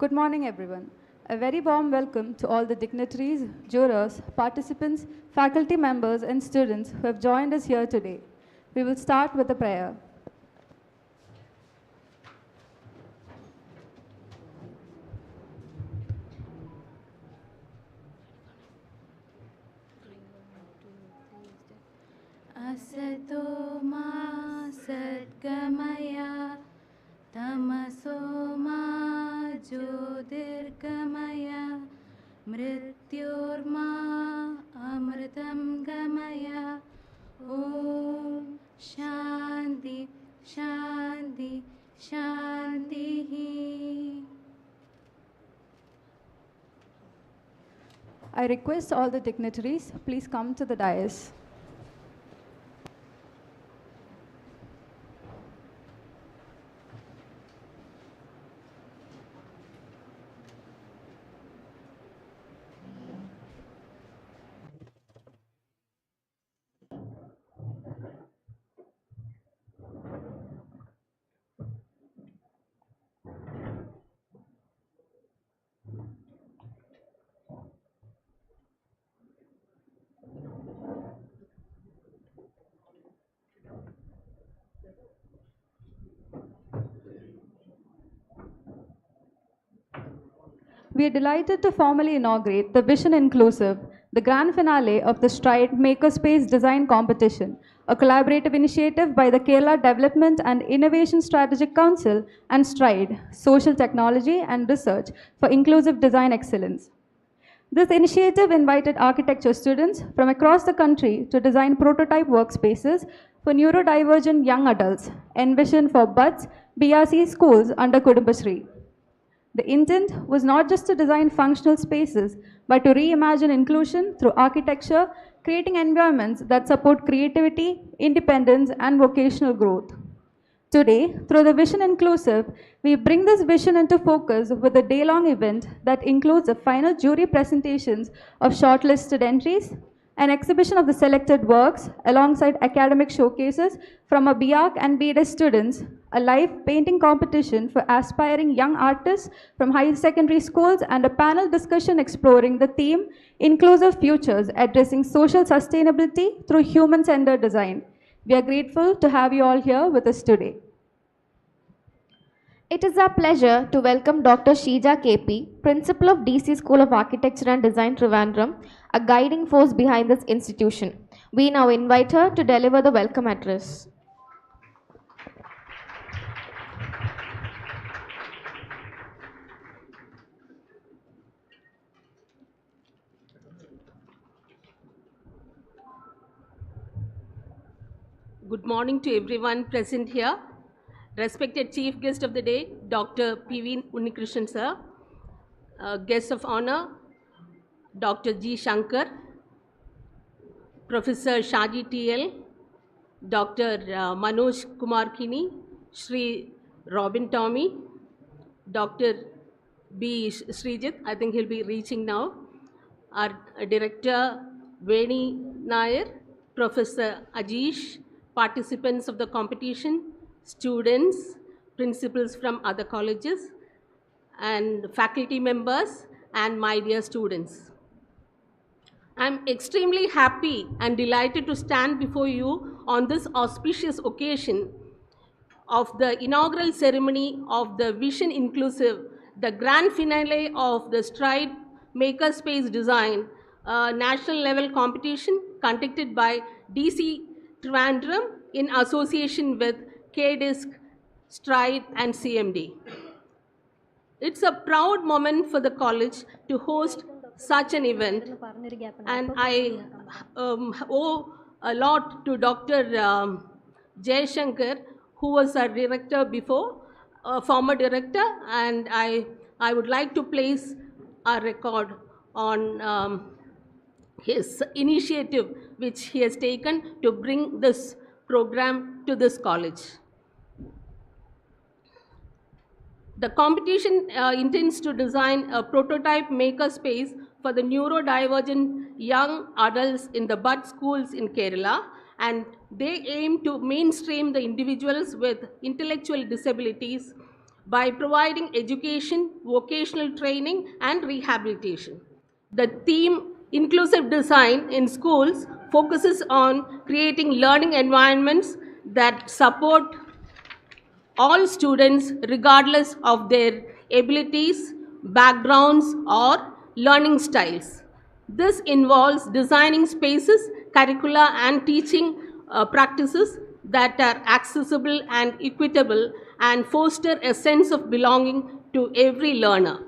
Good morning, everyone. A very warm welcome to all the dignitaries, jurors, participants, faculty members, and students who have joined us here today. We will start with a prayer. Asato ma sadgamaya tamaso ma jyotirgamaya mrityorma amritam gamaya. Om Shanti Shanti Shanti. I request all the dignitaries, please come to the dais. We are delighted to formally inaugurate the Vision Inclusive, the grand finale of the Stride Makerspace Design Competition, a collaborative initiative by the Kerala Development and Innovation Strategic Council and Stride, Social Technology and Research for Inclusive Design Excellence. This initiative invited architecture students from across the country to design prototype workspaces for neurodivergent young adults, envisioned for BUDS BRC schools under Kudumbashree. The intent was not just to design functional spaces, but to reimagine inclusion through architecture, creating environments that support creativity, independence, and vocational growth. Today, through the Vision Inclusive, we bring this vision into focus with a day-long event that includes a final jury presentations of shortlisted entries, an exhibition of the selected works alongside academic showcases from a BARC and BDES students, a live painting competition for aspiring young artists from high secondary schools, and a panel discussion exploring the theme Inclusive Futures, addressing social sustainability through human-centered design. We are grateful to have you all here with us today. It is our pleasure to welcome Dr. Sheeja KP, Principal of DC School of Architecture and Design Trivandrum, a guiding force behind this institution. We now invite her to deliver the welcome address. Good morning to everyone present here. Respected Chief Guest of the Day, Dr. P.V. Unnikrishnan Sir. Guest of Honor, Dr. G. Shankar, Professor Shaji T.L., Dr. Manoj Kumar Kini, Shri Robin Tommy, Dr. B. Srijit, I think he'll be reaching now, our Director Veni Nair, Professor Ajish, participants of the competition, students, principals from other colleges, and faculty members, and my dear students. I'm extremely happy and delighted to stand before you on this auspicious occasion of the inaugural ceremony of the Vision Inclusive, the grand finale of the Stride Makerspace Design, a national level competition conducted by DC Trivandrum in association with KDISC, Stride and CMD. It's a proud moment for the college to host such an event, and I owe a lot to Dr. Jay Shankar, who was our director before, a former director, and I would like to place our record on his initiative which he has taken to bring this program to this college. The competition intends to design a prototype makerspace for the neurodivergent young adults in the BUD schools in Kerala, and they aim to mainstream the individuals with intellectual disabilities by providing education, vocational training, and rehabilitation. The theme Inclusive Design in Schools focuses on creating learning environments that support all students regardless of their abilities, backgrounds, or learning styles. This involves designing spaces, curricula, and teaching practices that are accessible and equitable and foster a sense of belonging to every learner.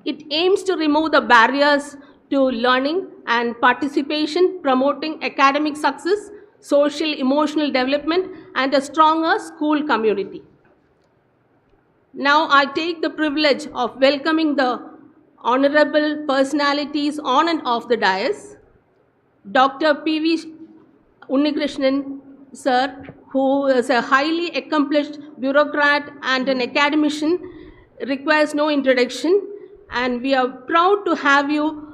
It aims to remove the barriers to learning and participation, promoting academic success, social emotional development, and a stronger school community. Now I take the privilege of welcoming the honorable personalities on and off the dais. Dr. P.V. Unnikrishnan, sir, who is a highly accomplished bureaucrat and an academician, requires no introduction, and we are proud to have you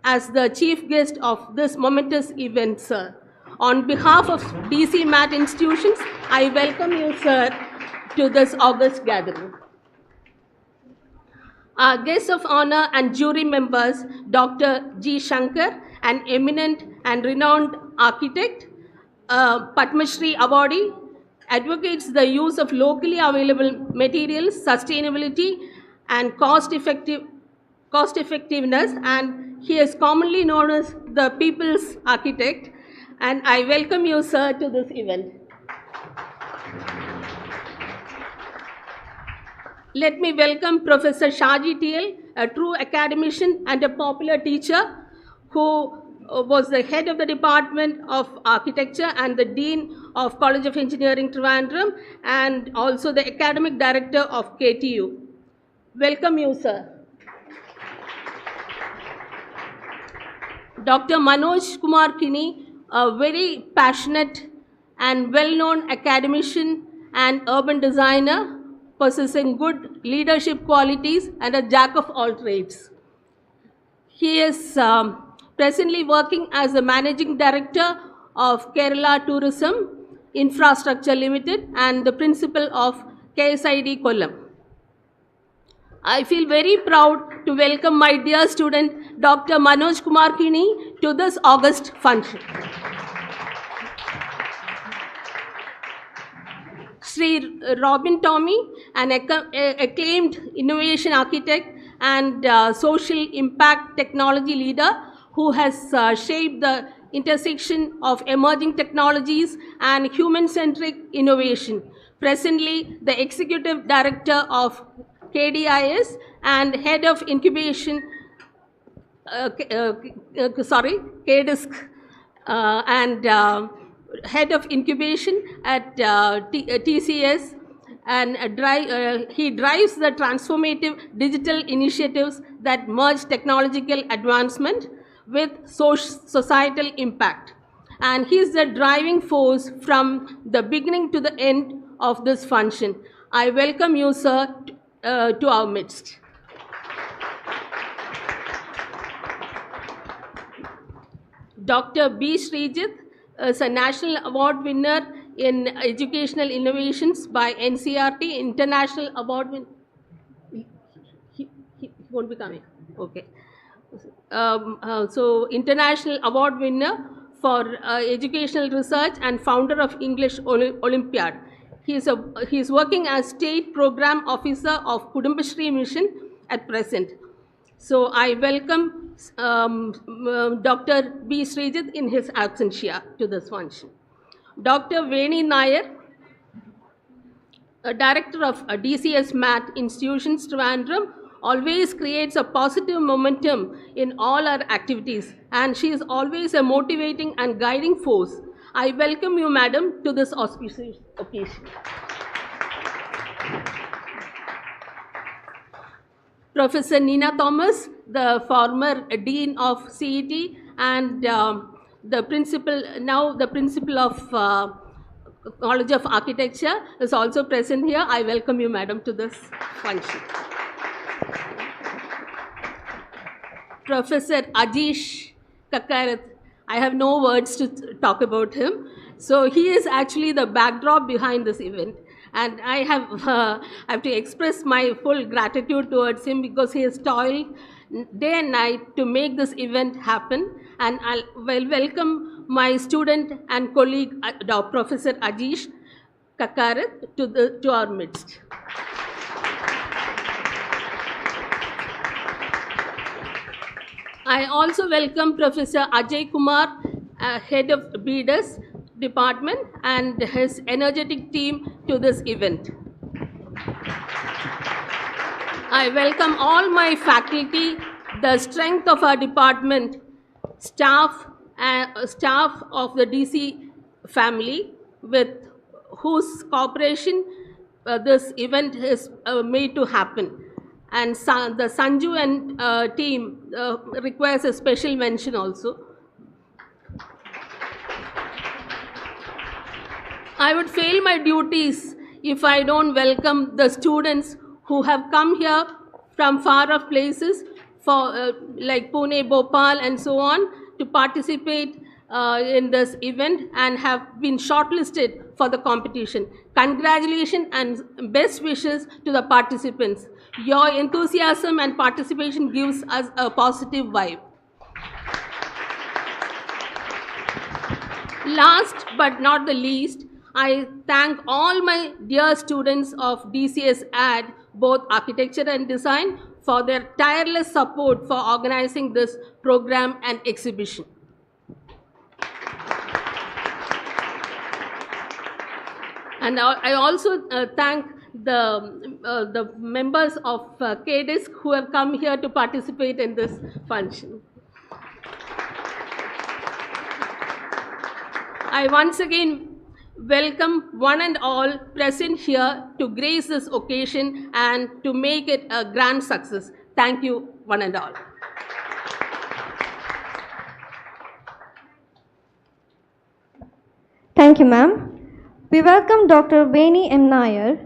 as the chief guest of this momentous event, sir. On behalf of DC Mat Institutions, I welcome you, sir, to this august gathering. Our guests of honor and jury members, Dr. G. Shankar, an eminent and renowned architect, Padma Shri awardee, advocates the use of locally available materials, sustainability, and cost effectiveness, and he is commonly known as the People's Architect. And I welcome you, sir, to this event. Let me welcome Professor Shaji TL, a true academician and a popular teacher who was the head of the Department of Architecture and the Dean of College of Engineering Trivandrum, and also the Academic Director of KTU. Welcome you, sir. Dr. Manoj Kumar Kini, a very passionate and well-known academician and urban designer, possessing good leadership qualities and a jack of all trades. He is presently working as the Managing Director of Kerala Tourism Infrastructure Limited and the Principal of KSID Kollam. I feel very proud to welcome my dear student, Dr. Manoj Kumar Kini, to this August function. Sri Robin Tommy, an acclaimed innovation architect and social impact technology leader who has shaped the intersection of emerging technologies and human-centric innovation. Presently, the Executive Director of KDIS and Head of Incubation, KDISC, and Head of Incubation at TCS, and he drives the transformative digital initiatives that merge technological advancement with societal impact. And he is the driving force from the beginning to the end of this function. I welcome you, sir, to our midst. Dr. B. Srijit is a national award winner in educational innovations by NCRT, international award winner. He won't be coming. Okay. So, international award winner for educational research and founder of English Olympiad. He is working as State Program Officer of Kudumbashri Mission at present. So I welcome Dr. B. Srijit in his absentia to this function. Dr. Veni Nair, a director of DCS Mat Institutions Trivandrum, always creates a positive momentum in all our activities, and she is always a motivating and guiding force. I welcome you, madam, to this auspicious occasion. Professor Nina Thomas, the former Dean of CET and the principal of College of Architecture, is also present here. I welcome you, madam, to this function. Professor Ajish Kakarath, I have no words to talk about him. So he is actually the backdrop behind this event. And I have to express my full gratitude towards him because he has toiled day and night to make this event happen. And I'll welcome my student and colleague, Professor Ajish Kakarat, to our midst. I also welcome Professor Ajay Kumar, head of BDS department, and his energetic team to this event. I welcome all my faculty, the strength of our department, staff of the DC family, with whose cooperation this event is made to happen. And the Sanju and team requires a special mention also. I would fail my duties if I don't welcome the students who have come here from far off places, like Pune, Bhopal, and so on, to participate in this event and have been shortlisted for the competition. Congratulations and best wishes to the participants. Your enthusiasm and participation gives us a positive vibe. Last but not the least, I thank all my dear students of DCS AD, both architecture and design, for their tireless support for organizing this program and exhibition. And I also thank the members of KDISC who have come here to participate in this function. I once again welcome one and all present here to grace this occasion and to make it a grand success. Thank you, one and all. Thank you, ma'am. We welcome Dr. Veni M. Nair,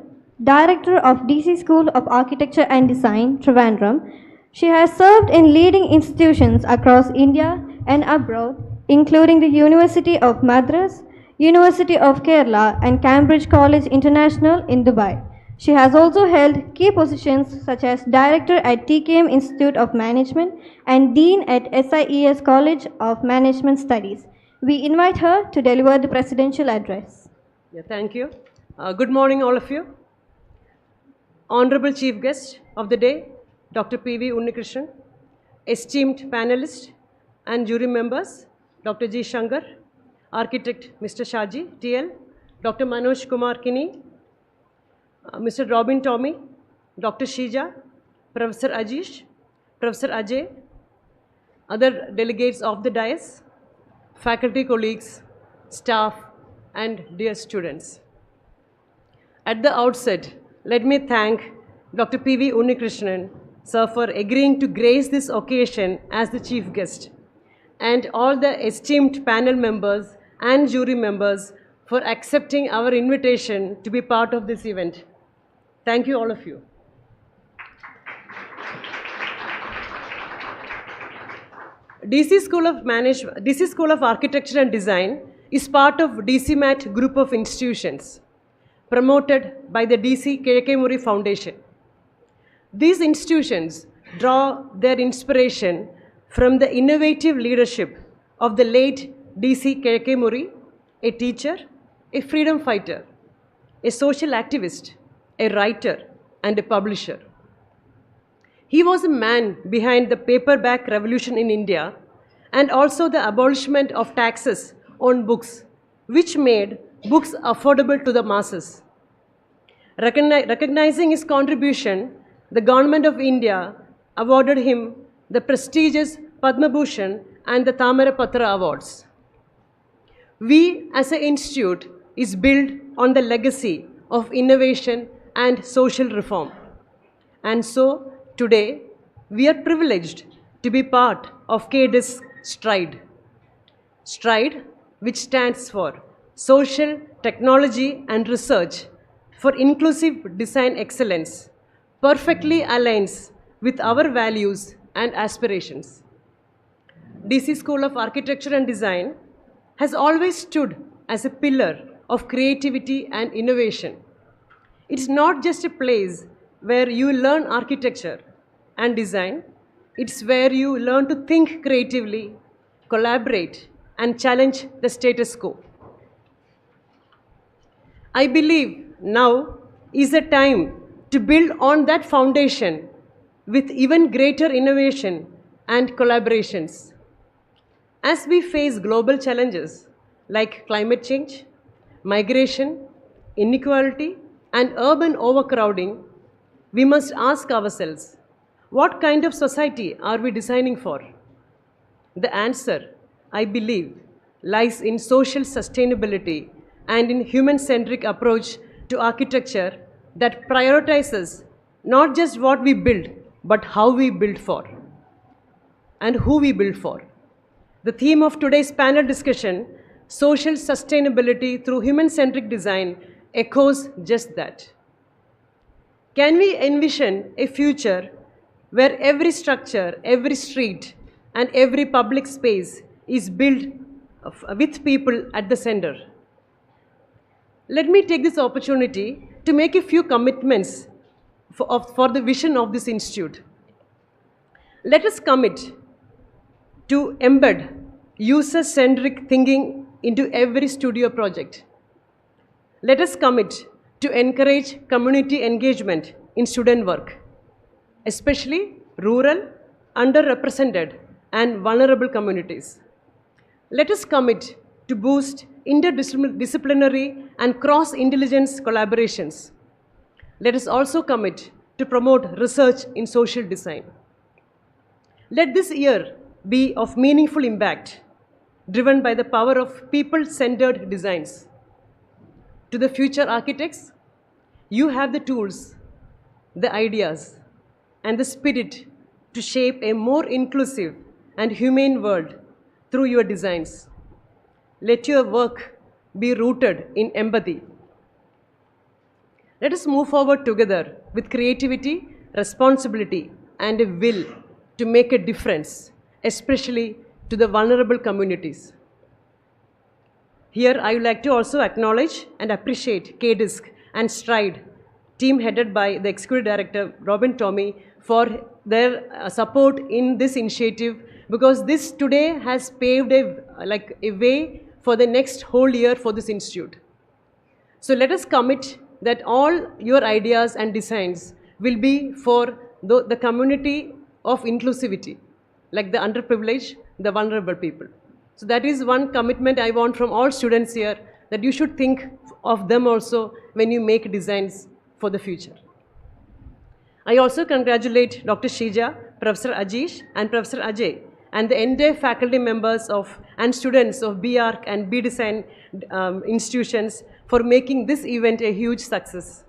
Director of DC School of Architecture and Design, Trivandrum. She has served in leading institutions across India and abroad, including the University of Madras, University of Kerala, and Cambridge College International in Dubai. She has also held key positions such as Director at TKM Institute of Management and Dean at SIES College of Management Studies. We invite her to deliver the presidential address. Yeah, thank you. Good morning, all of you. Honorable Chief Guest of the day, Dr. P.V. Unnikrishnan, esteemed panelists and jury members, Dr. G. Shankar, Architect Mr. Shaji, TL, Dr. Manoj Kumar Kini, Mr. Robin Tommy, Dr. Shija, Professor Ajish, Professor Ajay, other delegates of the dais, faculty colleagues, staff, and dear students. At the outset, let me thank Dr. P.V. Unnikrishnan, sir, for agreeing to grace this occasion as the chief guest, and all the esteemed panel members and jury members for accepting our invitation to be part of this event. Thank you, all of you. DC School of Architecture and Design is part of DCMAT group of institutions promoted by the DC K.K. Foundation. These institutions draw their inspiration from the innovative leadership of the late DC K.K. a teacher, a freedom fighter, a social activist, a writer, and a publisher. He was a man behind the paperback revolution in India and also the abolishment of taxes on books, which made books affordable to the masses. Recognizing his contribution, the government of India awarded him the prestigious Padma Bhushan and the Tamara Patra awards. We as an institute is built on the legacy of innovation and social reform. And so today we are privileged to be part of KDISC STRIDE. STRIDE, which stands for Social, Technology and Research for Inclusive Design Excellence, perfectly aligns with our values and aspirations. DC School of Architecture and Design has always stood as a pillar of creativity and innovation. It's not just a place where you learn architecture and design, it's where you learn to think creatively, collaborate, and challenge the status quo. I believe now is the time to build on that foundation with even greater innovation and collaborations. As we face global challenges like climate change, migration, inequality, and urban overcrowding, we must ask ourselves, what kind of society are we designing for? The answer, I believe, lies in social sustainability and in human-centric approach to architecture that prioritizes not just what we build, but how we build for and who we build for. The theme of today's panel discussion, social sustainability through human-centric design, echoes just that. Can we envision a future where every structure, every street, and every public space is built with people at the center? Let me take this opportunity to make a few commitments for the vision of this institute. Let us commit to embed user-centric thinking into every studio project. Let us commit to encourage community engagement in student work, especially rural, underrepresented, and vulnerable communities. Let us commit to boost interdisciplinary and cross-intelligence collaborations. Let us also commit to promote research in social design. Let this year be of meaningful impact, driven by the power of people-centered designs. To the future architects, you have the tools, the ideas, and the spirit to shape a more inclusive and humane world through your designs. Let your work be rooted in empathy. Let us move forward together with creativity, responsibility, and a will to make a difference, especially to the vulnerable communities. Here, I would like to also acknowledge and appreciate KDISC and STRIDE, team headed by the Executive Director, Robin Tommy, for their support in this initiative, because this today has paved a way for the next whole year for this institute. So let us commit that all your ideas and designs will be for the community of inclusivity, like the underprivileged, the vulnerable people. So that is one commitment I want from all students here, that you should think of them also when you make designs for the future. I also congratulate Dr. Shija, Professor Ajish, and Professor Ajay, and the entire faculty members and students of BARC and B Design institutions for making this event a huge success.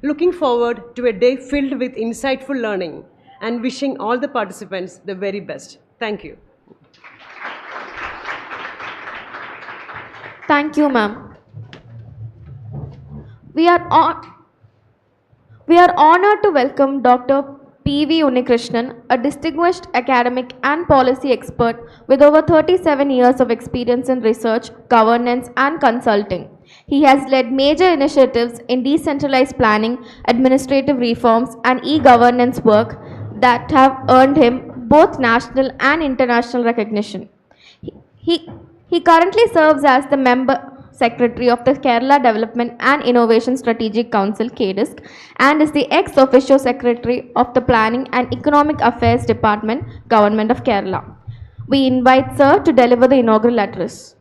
Looking forward to a day filled with insightful learning and wishing all the participants the very best. Thank you. Thank you, ma'am. We are honored to welcome Dr. P.V. Unnikrishnan, a distinguished academic and policy expert with over 37 years of experience in research, governance, and consulting. He has led major initiatives in decentralized planning, administrative reforms, and e-governance work that have earned him both national and international recognition. He currently serves as the member secretary of the Kerala Development and Innovation Strategic Council (KDISC) and is the ex officio secretary of the Planning and Economic Affairs Department, Government of Kerala. We invite Sir to deliver the inaugural address.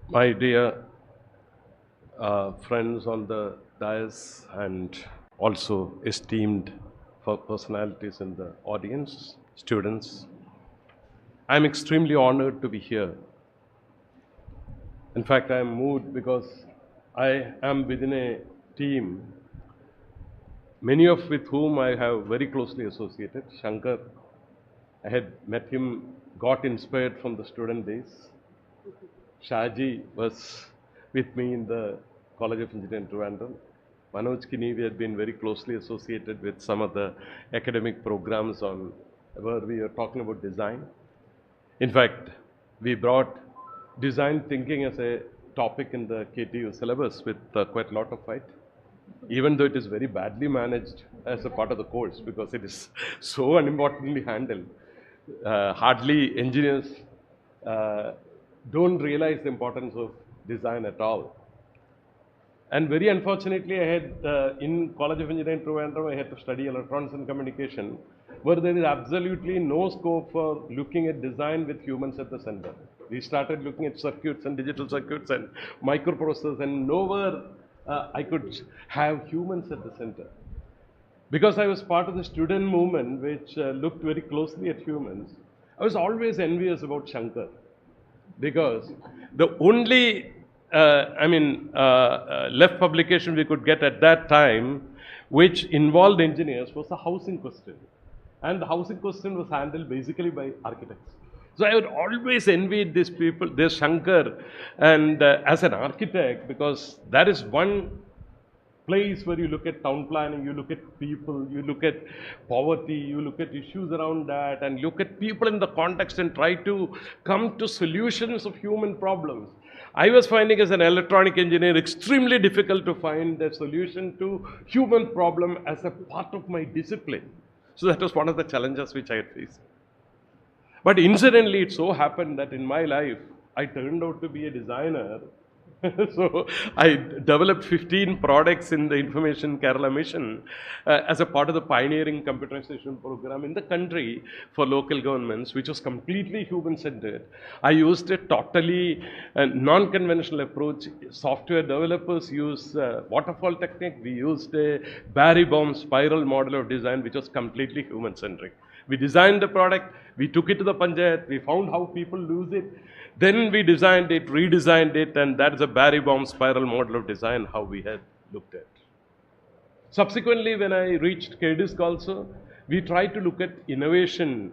My dear friends on the dais and also esteemed personalities in the audience, students, I'm extremely honored to be here. In fact, I'm moved because I am within a team, many of with whom I have very closely associated. Shankar, I had met him, got inspired from the student days. Shaji was with me in the College of Engineering Trivandrum. Manoj Kini, we had been very closely associated with some of the academic programs on where we are talking about design. In fact, we brought design thinking as a topic in the KTU syllabus with quite a lot of fight, even though it is very badly managed as a part of the course because it is so unimportantly handled. Hardly engineers don't realize the importance of design at all. And very unfortunately, I had, in College of Engineering Trivandrum, I had to study electronics and communication, where there is absolutely no scope for looking at design with humans at the center. We started looking at circuits and digital circuits and microprocessors, and nowhere I could have humans at the center. Because I was part of the student movement, which looked very closely at humans, I was always envious about Shankar. Because the only left publication we could get at that time, which involved engineers, was the housing question. And the housing question was handled basically by architects. So I would always envy these people, this Shankar, and as an architect, because that is one place where you look at town planning, you look at people, you look at poverty, you look at issues around that, and look at people in the context and try to come to solutions of human problems. I was finding as an electronic engineer extremely difficult to find a solution to human problem as a part of my discipline. So that was one of the challenges which I had faced. But incidentally, it so happened that in my life, I turned out to be a designer. So I developed 15 products in the Information Kerala Mission as a part of the pioneering computerization program in the country for local governments, which was completely human-centered. I used a totally non-conventional approach. Software developers use waterfall technique. We used a Barry Baum spiral model of design, which was completely human-centric. We designed the product, we took it to the Panchayat, we found how people use it, then we designed it, redesigned it, and that is a Barry Baum spiral model of design, how we had looked at. Subsequently, when I reached KDISC also, we tried to look at innovation.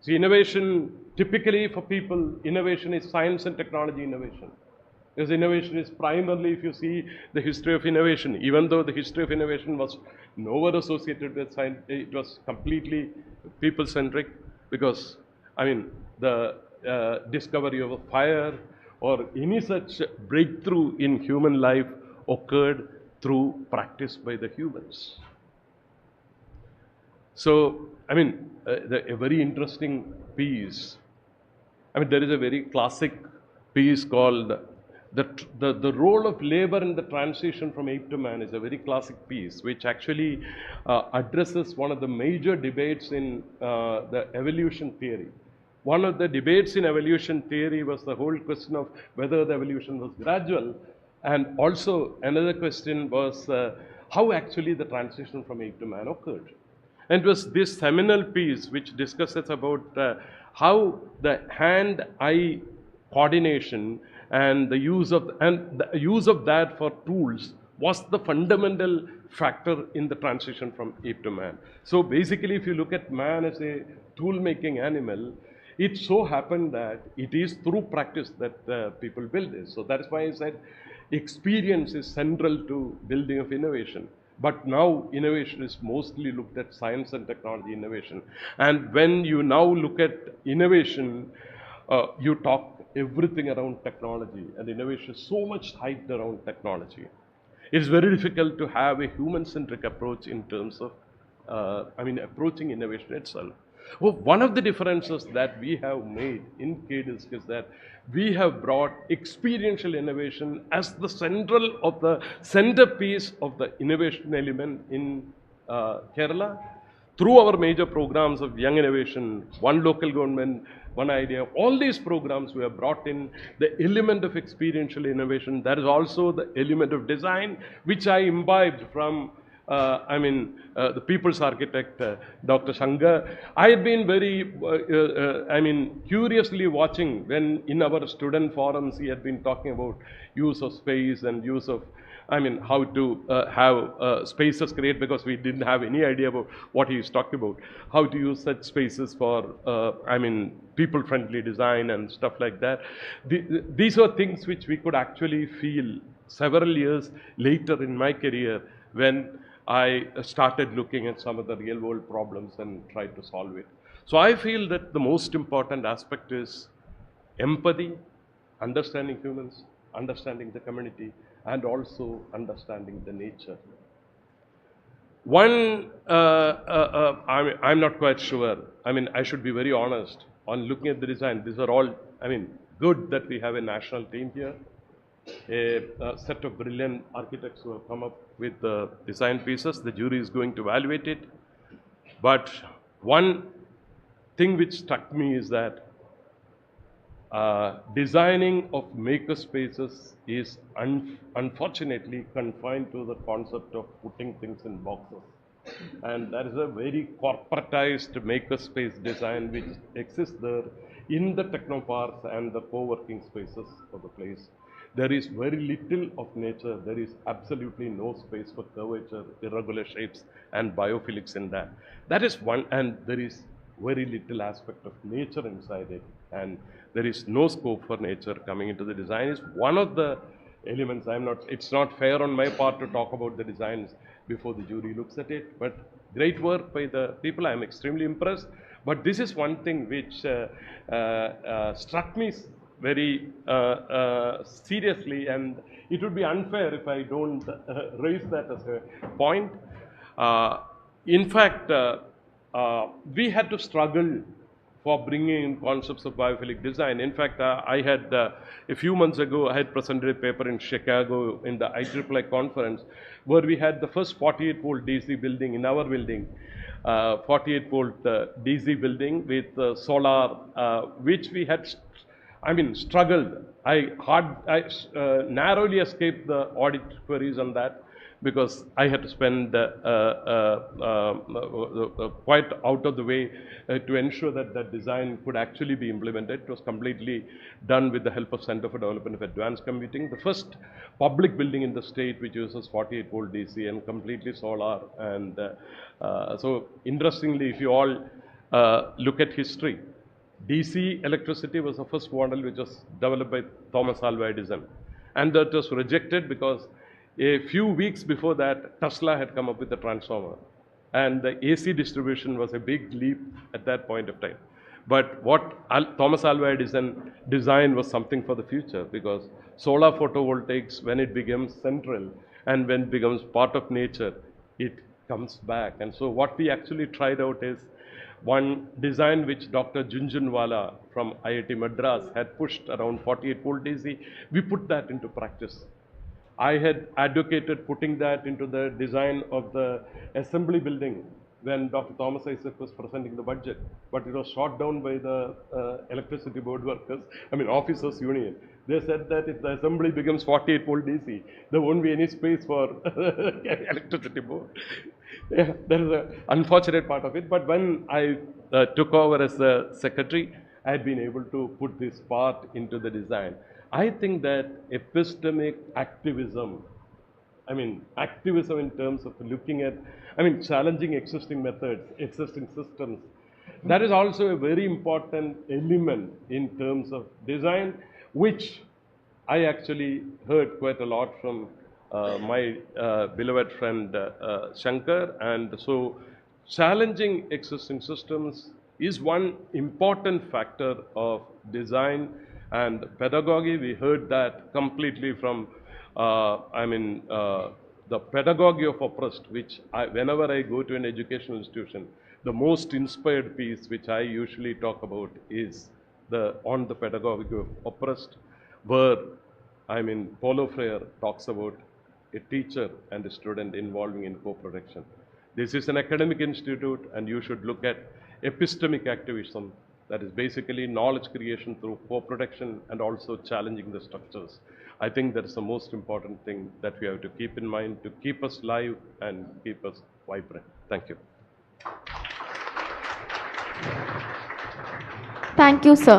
See, innovation, typically for people, innovation is science and technology innovation. Because innovation is primarily, if you see the history of innovation, even though the history of innovation was nowhere associated with science, it was completely people-centric, because, the discovery of a fire or any such breakthrough in human life occurred through practice by the humans. So, a very interesting piece. There is a very classic piece called the role of labor in the transition from ape to man is a very classic piece, which actually addresses one of the major debates in the evolution theory. One of the debates in evolution theory was the whole question of whether the evolution was gradual, and also another question was how actually the transition from ape to man occurred. And it was this seminal piece which discusses about how the hand-eye coordination and the use of that for tools was the fundamental factor in the transition from ape to man. So basically, if you look at man as a tool-making animal, it so happened that it is through practice that people build this. So that's why I said experience is central to building of innovation. But now innovation is mostly looked at science and technology innovation. And when you now look at innovation, you talk everything around technology, and innovation is so much hyped around technology. It is very difficult to have a human-centric approach in terms of, approaching innovation itself. Well, one of the differences that we have made in KDISC is that we have brought experiential innovation as the centerpiece of the innovation element in Kerala. Through our major programs of young innovation, one local government, one idea, all these programs we have brought in the element of experiential innovation. That is also the element of design, which I imbibed from the people's architect, Dr. Shankar. I had been very, curiously watching when in our student forums he had been talking about use of space and use of, how to have spaces created, because we didn't have any idea about what he was talking about. How to use such spaces for, people-friendly design and stuff like that. These are things which we could actually feel several years later in my career when I started looking at some of the real-world problems and tried to solve it. So I feel that the most important aspect is empathy, understanding humans, understanding the community, and also understanding the nature. One, I'm not quite sure. I should be very honest. On looking at the design, these are all, good that we have a national team here. A set of brilliant architects who have come up with the design pieces. The jury is going to evaluate it. But one thing which struck me is that designing of maker spaces is unfortunately confined to the concept of putting things in boxes. And there is a very corporatized maker space design which exists there in the technoparks and the co-working spaces of the place. There is very little of nature. There is absolutely no space for curvature, irregular shapes, and biophilics in that. That is one, and there is very little aspect of nature inside it, and there is no scope for nature coming into the design. Is one of the elements. It's not fair on my part to talk about the designs before the jury looks at it, but great work by the people. I'm extremely impressed. But this is one thing which struck me very seriously, and it would be unfair if I don't raise that as a point. In fact, we had to struggle for bringing in concepts of biophilic design. In fact, I had, a few months ago, I had presented a paper in Chicago in the IEEE conference, where we had the first 48-volt DC building in our building, 48-volt DC building with solar, which we had, struggled. I narrowly escaped the audit queries on that, because I had to spend quite out of the way to ensure that that design could actually be implemented. It was completely done with the help of Center for Development of Advanced Computing, the first public building in the state which uses 48-volt DC and completely solar. And so interestingly, if you all look at history, DC electricity was the first model which was developed by Thomas Alva Edison. And that was rejected because a few weeks before that, Tesla had come up with a transformer. And the AC distribution was a big leap at that point of time. But what Thomas Alva Edison designed was something for the future, because solar photovoltaics, when it becomes central and when it becomes part of nature, it comes back. And so what we actually tried out is one design which Dr. Junjunwala from IIT Madras had pushed around 48-volt DC. We put that into practice. I had advocated putting that into the design of the assembly building when Dr. Thomas Isaac was presenting the budget, but it was shot down by the electricity board workers, officers union. They said that if the assembly becomes 48-volt DC, there won't be any space for electricity board. Yeah, that is an unfortunate part of it, but when I took over as the secretary, I had been able to put this part into the design. I think that epistemic activism, activism in terms of looking at, challenging existing methods, existing systems, that is also a very important element in terms of design, which I actually heard quite a lot from my beloved friend Shankar. And so challenging existing systems is one important factor of design and pedagogy. We heard that completely from, the pedagogy of oppressed, which whenever I go to an educational institution, the most inspired piece which I usually talk about is on the pedagogy of oppressed, where, Paulo Freire talks about a teacher and a student involving in co-production. This is an academic institute, and you should look at epistemic activism, that is basically knowledge creation through co-production and also challenging the structures. I think that is the most important thing that we have to keep in mind to keep us live and keep us vibrant. Thank you. Thank you, sir.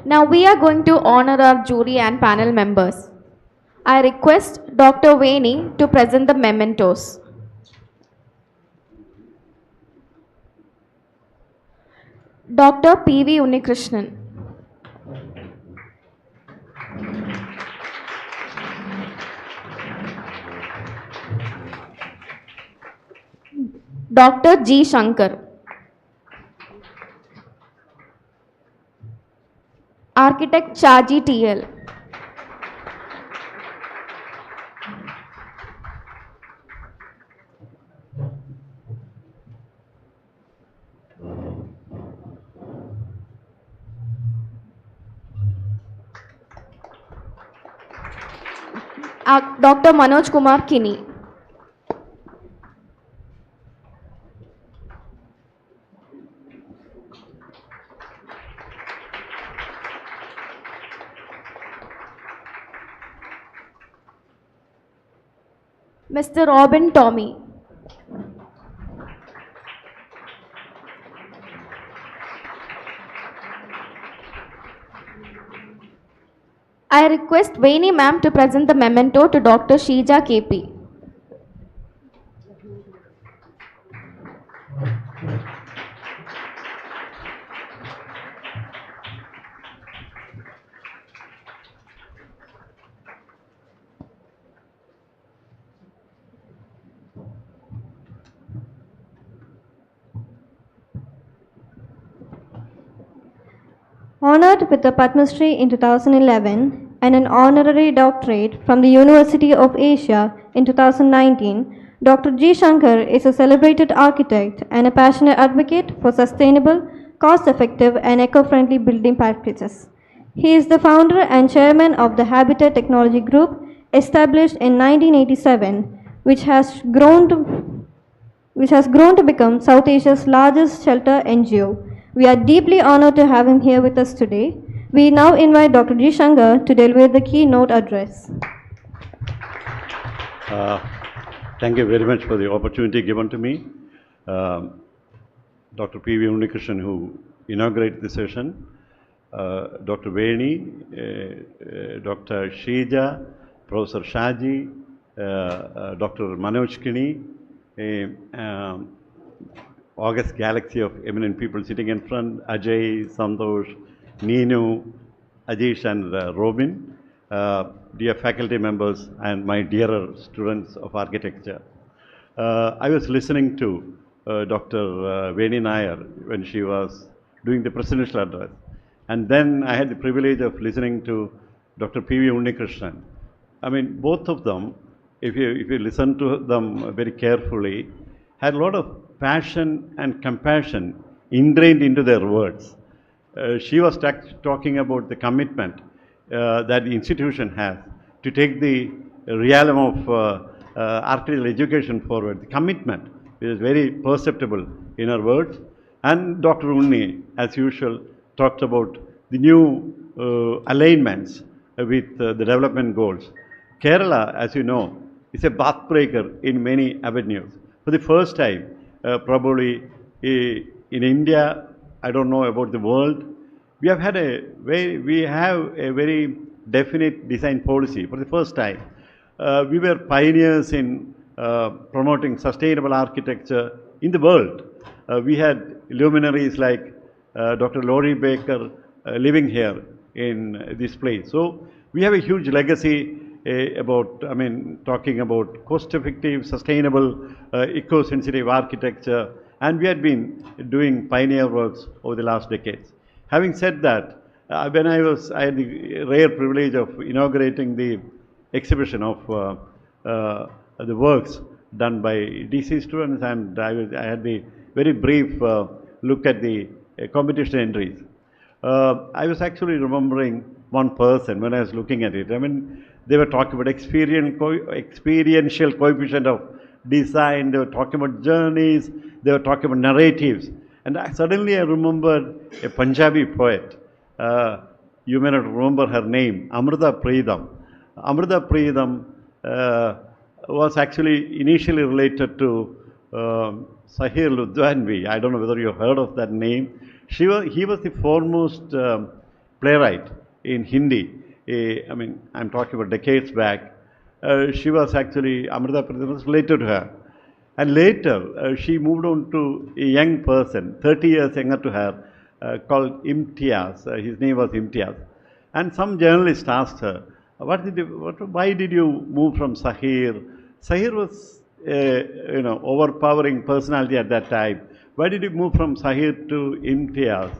Now we are going to honor our jury and panel members. I request Dr. Veni to present the mementos. Dr. P.V. Unnikrishnan. Dr. G. Shankar. Architect Shaji T.L. Dr. Manoj Kumar Kini. Mr. Robin Tommy. I request Vaini ma'am to present the memento to Dr. Sheeja KP. Honored with the Padma Shri in 2011 and an honorary doctorate from the University of Asia in 2019, Dr. G. Shankar is a celebrated architect and a passionate advocate for sustainable, cost-effective and eco-friendly building practices. He is the founder and chairman of the Habitat Technology Group, established in 1987, which has grown to become South Asia's largest shelter NGO. We are deeply honored to have him here with us today. We now invite Dr. G. Shankar to deliver the keynote address. Thank you very much for the opportunity given to me. Dr. P.V. Unnikrishnan, who inaugurated the session, Dr. Veni, Dr. Sheeja, Professor Shaji, Dr. Manoj Kini, August galaxy of eminent people sitting in front, Ajay, Santosh, Neenu, Ajish and Robin, dear faculty members and my dearer students of architecture. I was listening to Dr. Veni Nair when she was doing the presidential address, and then I had the privilege of listening to Dr. P.V. Unnikrishnan. I mean, both of them, if you listen to them very carefully, had a lot of passion and compassion ingrained into their words. She was talking about the commitment that the institution has to take the realm of architectural education forward. The commitment is very perceptible in her words. And Dr. Unni, as usual, talked about the new alignments with the development goals. Kerala, as you know, is a pathbreaker in many avenues. For the first time, probably in India, I don't know about the world, we have a very definite design policy for the first time. We were pioneers in promoting sustainable architecture in the world. We had luminaries like Dr. Laurie Baker living here in this place. So we have a huge legacy talking about cost-effective, sustainable, eco-sensitive architecture, and we had been doing pioneer works over the last decades. Having said that, when I had the rare privilege of inaugurating the exhibition of the works done by DC students, and I had the very brief look at the competition entries. I was actually remembering one person when I was looking at it. I mean, they were talking about experiential coefficient of design, they were talking about journeys, they were talking about narratives. And suddenly I remembered a Punjabi poet. You may not remember her name, Amrita Preetham. Amrita Preetham was actually initially related to Sahir Ludwanvi. I don't know whether you heard of that name. He was the foremost playwright in Hindi. I mean, I'm talking about decades back. She was actually, Amrita Preetham was related to her. And later, she moved on to a young person, 30 years younger to her, called Imtiaz. His name was Imtiaz. And some journalist asked her, why did you move from Sahir? Sahir was overpowering personality at that time. Why did you move from Sahir to Imtiaz?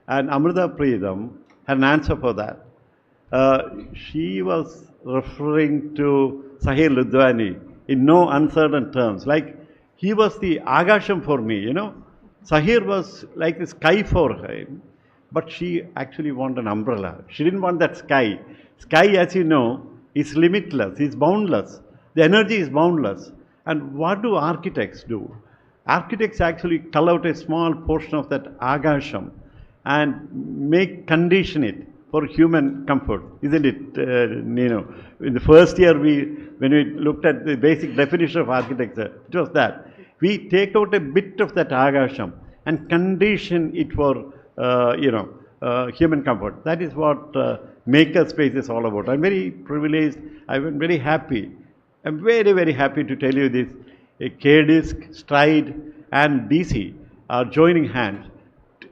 And Amrita Preetham had an answer for that. She was referring to Sahir Ludwani in no uncertain terms. Like, he was the agasham for me, Sahir was like the sky for him, but she actually wanted an umbrella. She didn't want that sky. Sky, as you know, is limitless, is boundless. The energy is boundless. And what do architects do? Architects actually cull out a small portion of that agasham and condition it for human comfort, isn't it, In the first year, when we looked at the basic definition of architecture, it was that. We take out a bit of that agasham and condition it for, human comfort. That is what makerspace is all about. I'm very privileged. I'm very happy. I'm very, very happy to tell you this. KDISC, Stride, and DC are joining hands.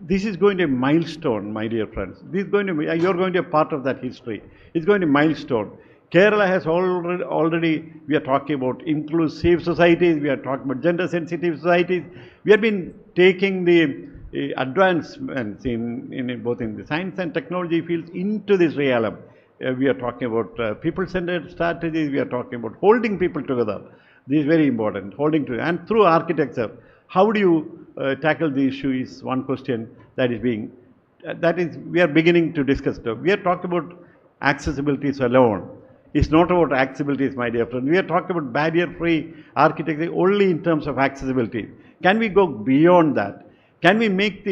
This is going to be a milestone, my dear friends. This is going to be, you're going to be a part of that history. It's going to be a milestone. Kerala has already, we are talking about inclusive societies, we are talking about gender sensitive societies. We have been taking the advancements in both in the science and technology fields into this realm. We are talking about people-centered strategies, we are talking about holding people together. This is very important, holding together. And through architecture, how do you tackle the issue is one question that is we are beginning to discuss. We are talking about accessibilities alone. It's not about accessibilities, my dear friend. We are talking about barrier-free architecture only in terms of accessibility. Can we go beyond that? Can we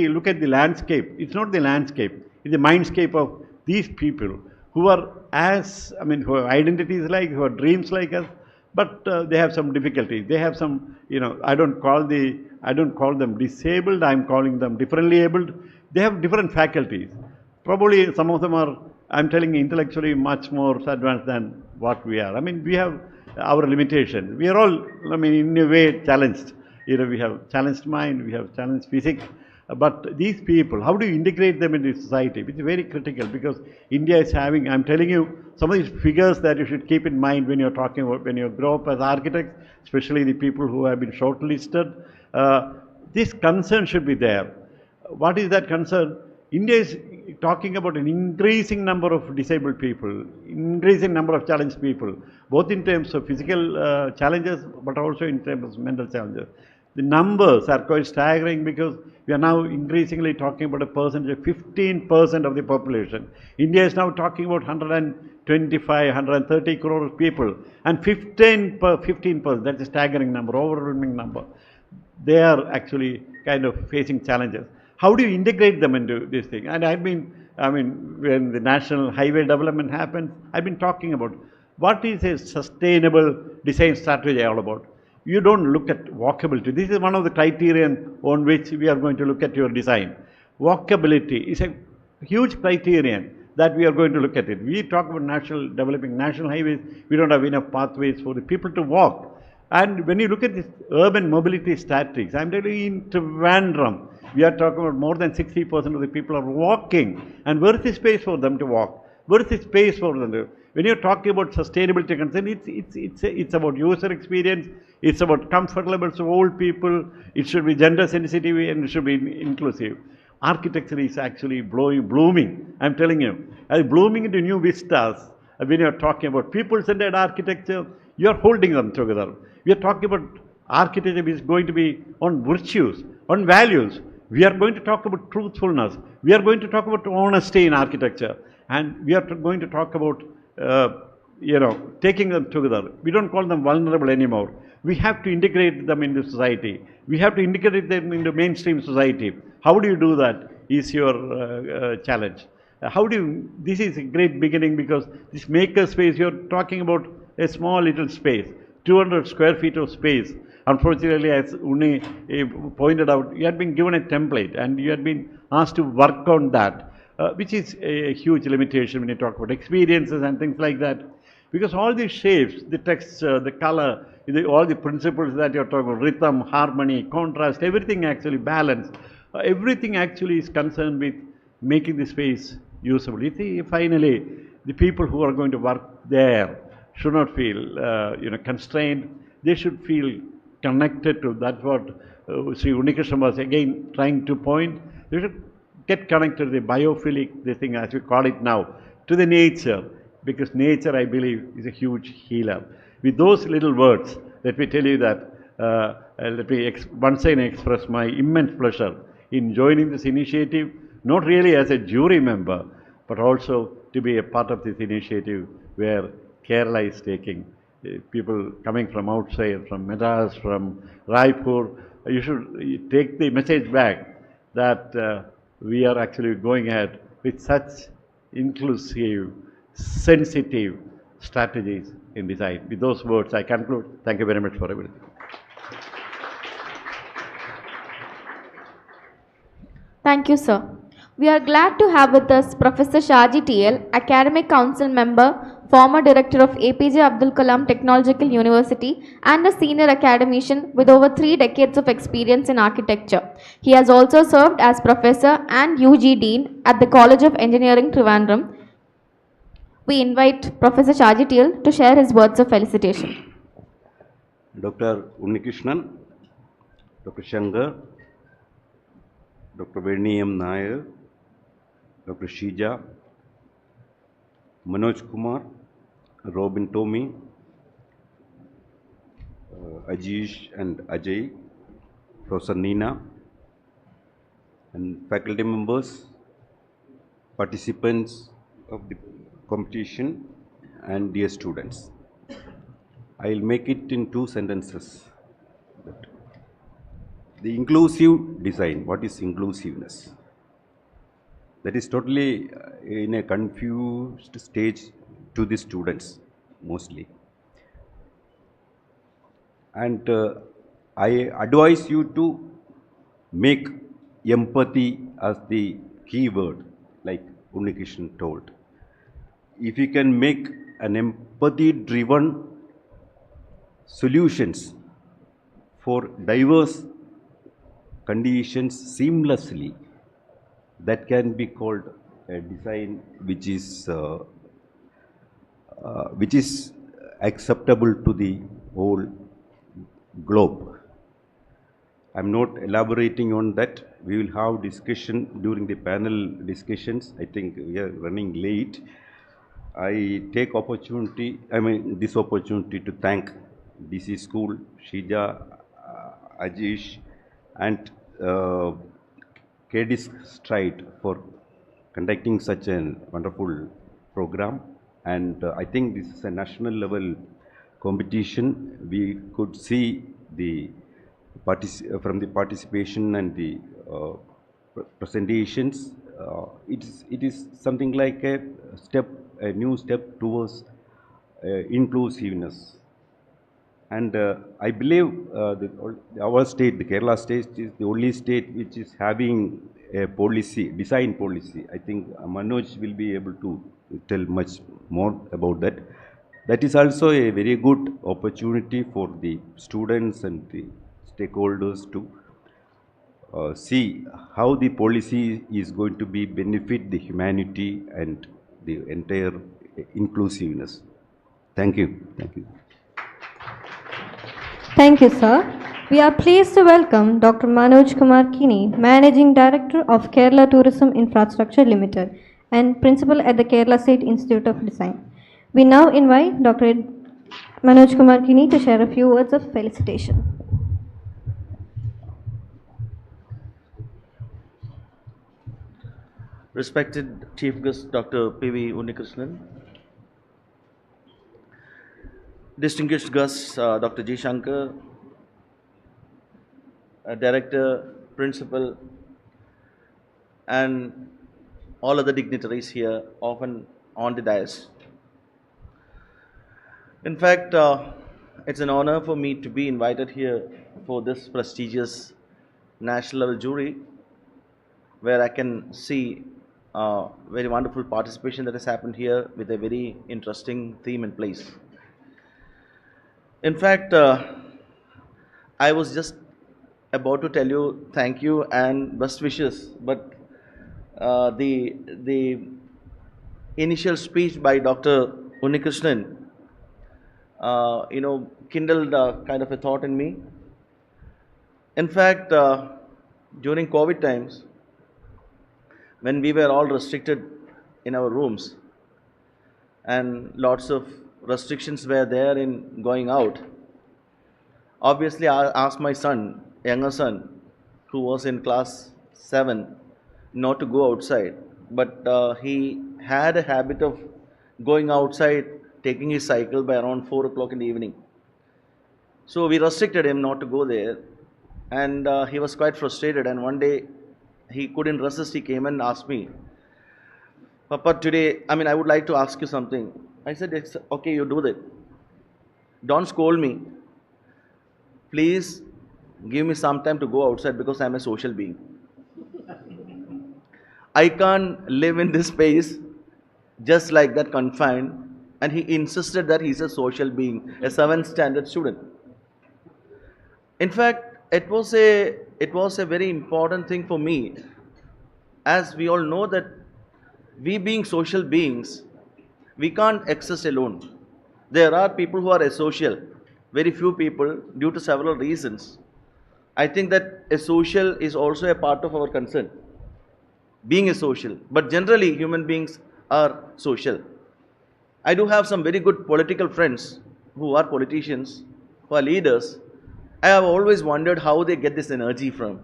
look at the landscape? It's not the landscape, it's the mindscape of these people who are who have identities who have dreams like us, but they have some difficulties. They have some, I don't call them disabled, I'm calling them differently abled. They have different faculties. Probably some of them are, I'm telling you, intellectually much more advanced than what we are. We have our limitations. We are all, in a way challenged. We have challenged mind, we have challenged physics. But these people, how do you integrate them into society? Which is very critical because India is having, I'm telling you, some of these figures that you should keep in mind when you're talking about, when you grow up as architects, especially the people who have been shortlisted. This concern should be there. What is that concern? India is talking about an increasing number of disabled people, increasing number of challenged people, both in terms of physical challenges, but also in terms of mental challenges. The numbers are quite staggering because we are now increasingly talking about a percentage of 15% of the population. India is now talking about 125, 130 crore people, and 15%, that's a staggering number, overwhelming number. They are actually kind of facing challenges. How do you integrate them into this thing? And when the national highway development happens, I've been talking about what is a sustainable design strategy all about. You don't look at walkability. This is one of the criterion on which we are going to look at your design. Walkability is a huge criterion that we are going to look at it. We talk about developing national highways. We don't have enough pathways for the people to walk. And when you look at this urban mobility statistics, I'm telling you in Trivandrum, we are talking about more than 60% of the people are walking. And where is the space for them to walk? Where is the space for them to? When you're talking about sustainability concern, it's about user experience, it's about comfort levels of all people, it should be gender sensitive and it should be inclusive. Architecture is actually blooming, I'm telling you. Blooming into new vistas. When you're talking about people-centered architecture, you're holding them together. We are talking about architecture which is going to be on virtues, on values. We are going to talk about truthfulness. We are going to talk about honesty in architecture. And we are going to talk about taking them together. We don't call them vulnerable anymore. We have to integrate them into society. We have to integrate them into mainstream society. How do you do that is your challenge. This is a great beginning because this maker space, you're talking about a small little space, 200 square feet of space. Unfortunately, as Uni pointed out, you had been given a template and you had been asked to work on that, which is a huge limitation when you talk about experiences and things like that. Because all these shapes, the texture, the color, all the principles that you're talking about, rhythm, harmony, contrast, everything actually balanced. Everything actually is concerned with making the space usable. You see, finally, the people who are going to work there should not feel constrained. They should feel connected to. That's what Sri Unikrishnan was again trying to point. They should get connected to the biophilic, this thing as we call it now, to the nature, because nature, I believe, is a huge healer. With those little words, let me tell you that, let me once again express my immense pleasure in joining this initiative, not really as a jury member, but also to be a part of this initiative where Kerala is taking people coming from outside, from Madras, from Raipur. You should take the message back that we are actually going ahead with such inclusive, sensitive strategies in design. With those words, I conclude. Thank you very much for everything. Thank you, sir. We are glad to have with us Professor Shaji TL, Academic Council Member, former Director of APJ Abdul Kalam Technological University, and a senior academician with over 3 decades of experience in architecture. He has also served as Professor and UG Dean at the College of Engineering, Trivandrum. We invite Professor Shaji TL to share his words of felicitation. Dr. Unnikrishnan, Dr. Shankar, Dr. Veni M. Nair, Dr. Shija, Manoj Kumar, Robin Tommy, Ajish and Ajay, Professor Neena, and faculty members, participants of the competition, and dear students. I'll make it in 2 sentences. The inclusive design, what is inclusiveness? That is totally in a confused stage to the students mostly. And I advise you to make empathy as the key word, like Unnikrishnan told. If you can make an empathy-driven solutions for diverse conditions seamlessly, that can be called a design which is acceptable to the whole globe. I'm not elaborating on that. We will have discussion during the panel discussions. I think we are running late. I take this opportunity to thank DC School, Shija, Ajish, and KD Stride for conducting such a wonderful program. And I think this is a national level competition. We could see from the participation and the presentations, it is something like a new step towards inclusiveness. And I believe our state, the Kerala state, is the only state which is having a policy, design policy. I think Manoj will be able to tell much more about that. That is also a very good opportunity for the students and the stakeholders to see how the policy is going to be benefit the humanity and the entire inclusiveness. Thank you. Thank you. Thank you, sir. We are pleased to welcome Dr. Manoj Kumar Kini, Managing Director of Kerala Tourism Infrastructure Limited and Principal at the Kerala State Institute of Design. We now invite Dr. Manoj Kumar Kini to share a few words of felicitation. Respected Chief Guest Dr. P.V. Unnikrishnan, distinguished guests, Dr. G. Shankar, Director, Principal, and all other dignitaries here, often on the dais. In fact, it's an honor for me to be invited here for this prestigious national level jury, where I can see very wonderful participation that has happened here with a very interesting theme in place. In fact, I was just about to tell you thank you and best wishes, but the initial speech by Dr. Unnikrishnan, kindled kind of a thought in me. In fact, during COVID times, when we were all restricted in our rooms and lots of restrictions were there in going out, obviously I asked my son, younger son, who was in class 7, not to go outside. But he had a habit of going outside, taking his cycle by around 4 o'clock in the evening. So we restricted him not to go there, and he was quite frustrated. And one day he couldn't resist. He came and asked me, Papa, today, I would like to ask you something. I said, it's okay, you do that. Don't scold me. Please give me some time to go outside because I'm a social being. I can't live in this space just like that, confined. And he insisted that he's a social being, a 7th standard student. In fact, it was a very important thing for me, as we all know that we being social beings, we can't exist alone. There are people who are asocial, very few people, due to several reasons. I think that a social is also a part of our concern, being a social. But generally, human beings are social. I do have some very good political friends who are politicians, who are leaders. I have always wondered how they get this energy from.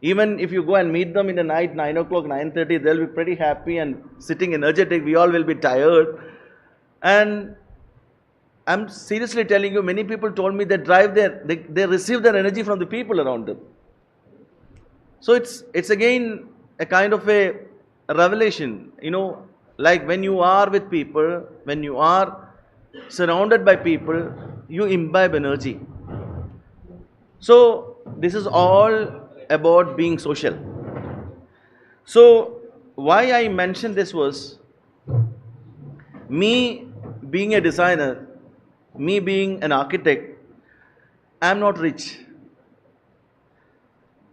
Even if you go and meet them in the night, 9 o'clock, 9:30, they'll be pretty happy and sitting energetic. We all will be tired. And I'm seriously telling you, many people told me they drive there, they receive their energy from the people around them. So it's again a kind of a revelation, like when you are with people, when you are surrounded by people, you imbibe energy. So this is all about being social. So why I mentioned this was, me being a designer, me being an architect, I'm not rich.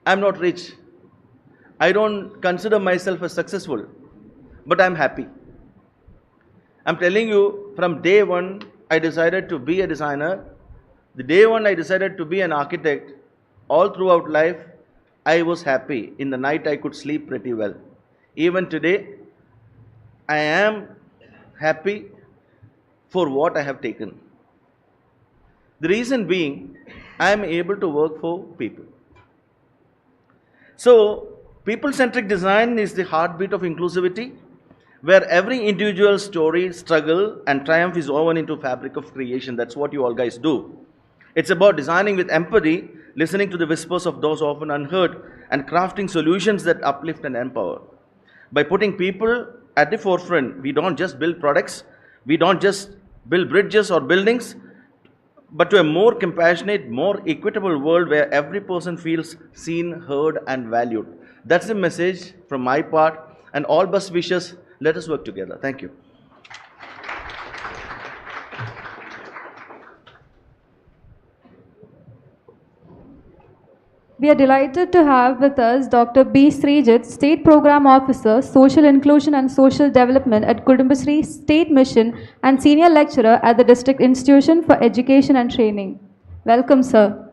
I'm not rich. I don't consider myself as successful, but I'm happy. I'm telling you, from day one, I decided to be a designer. The day one I decided to be an architect, all throughout life, I was happy. In the night, I could sleep pretty well. Even today, I am happy for what I have taken. The reason being, I am able to work for people. So, people-centric design is the heartbeat of inclusivity, where every individual's story, struggle, and triumph is woven into fabric of creation. That's what you all guys do. It's about designing with empathy, listening to the whispers of those often unheard, and crafting solutions that uplift and empower. By putting people at the forefront, we don't just build products, we don't just build bridges or buildings, but to a more compassionate, more equitable world where every person feels seen, heard, and valued. That's the message from my part, and all best wishes. Let us work together. Thank you. We are delighted to have with us Dr. B. Srijit, State Program Officer, Social Inclusion and Social Development at Kudumbasri State Mission and Senior Lecturer at the District Institution for Education and Training. Welcome, sir.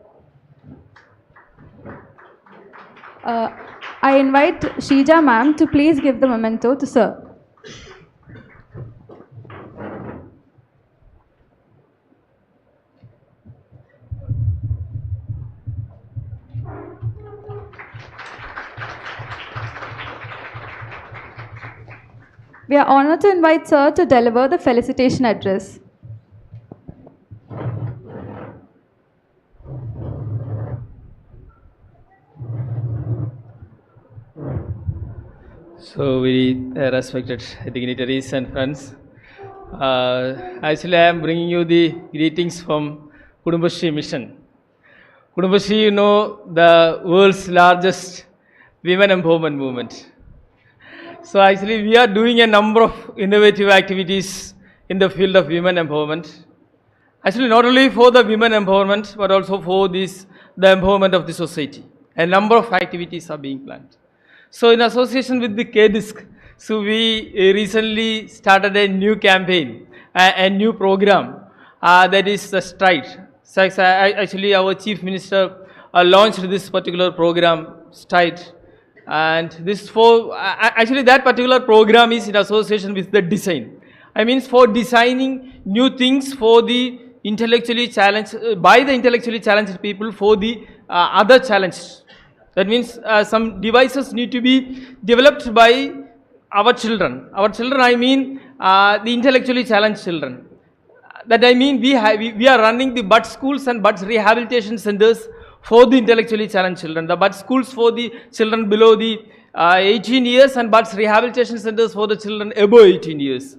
I invite Sheija ma'am to please give the memento to sir. We are honored to invite sir to deliver the felicitation address. So, very respected dignitaries and friends. Actually, I am bringing you the greetings from Kudumbashri Mission. Kudumbashri, you know, the world's largest women empowerment movement. So, actually, we are doing a number of innovative activities in the field of women empowerment. Actually, not only for the women empowerment, but also for the empowerment of the society. A number of activities are being planned. So, in association with the KDISC, so we recently started a new campaign, a new program that is the Stride. So, actually, our Chief Minister launched this particular program, Stride. And this for, actually that particular program is in association with the design. I mean for designing new things for the intellectually challenged, by the intellectually challenged people for the other challenged. That means some devices need to be developed by our children. Our children, I mean the intellectually challenged children. That I mean we are running the BUD schools and BUD rehabilitation centers for the intellectually challenged children. The BUD schools for the children below the 18 years and BUD rehabilitation centers for the children above 18 years.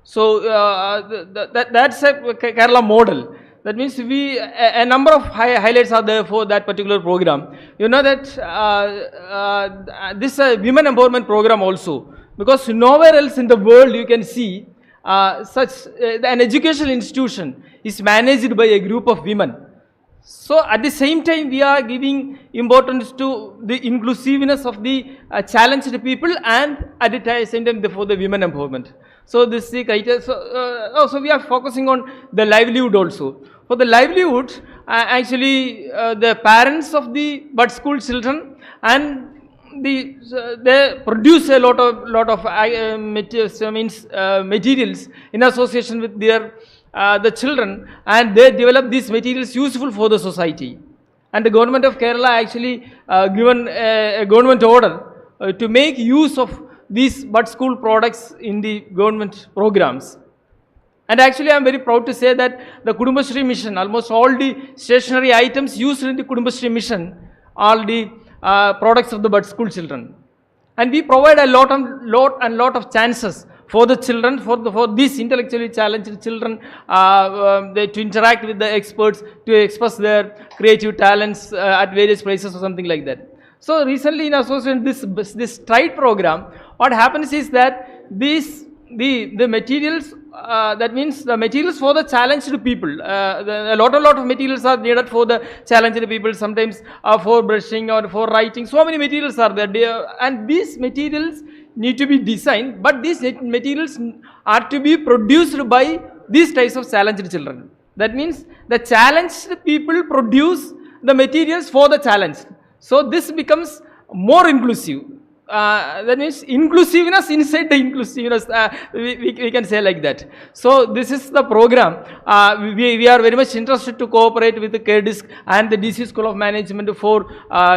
So that's a Kerala model. That means a number of highlights are there for that particular program. You know that this women empowerment program also, because nowhere else in the world you can see such an educational institution is managed by a group of women. So at the same time we are giving importance to the inclusiveness of the challenged people and at the same time for the women empowerment. So this is the criteria. So also we are focusing on the livelihood also. For the livelihood, actually the parents of the BUD school children and they produce a lot of materials in association with their the children, and they develop these materials useful for the society. And the government of Kerala actually given a government order to make use of these BUD school products in the government programs. And actually I am very proud to say that the Kudumbashri mission, almost all the stationery items used in the Kudumbashri mission are the products of the BUD school children. And we provide a lot of chances for the children, for these intellectually challenged children to interact with the experts, to express their creative talents at various places or something like that. So recently in association with this Stride program, what happens is that the materials, that means the materials for the challenged people, a lot of materials are needed for the challenged people, sometimes for brushing or for writing, so many materials are there, and these materials need to be designed, but these materials are to be produced by these types of challenged children. That means the challenged people produce the materials for the challenged. So this becomes more inclusive. That means inclusiveness inside the inclusiveness, we can say like that. So this is the program. We are very much interested to cooperate with the KDISC and the DC School of Management for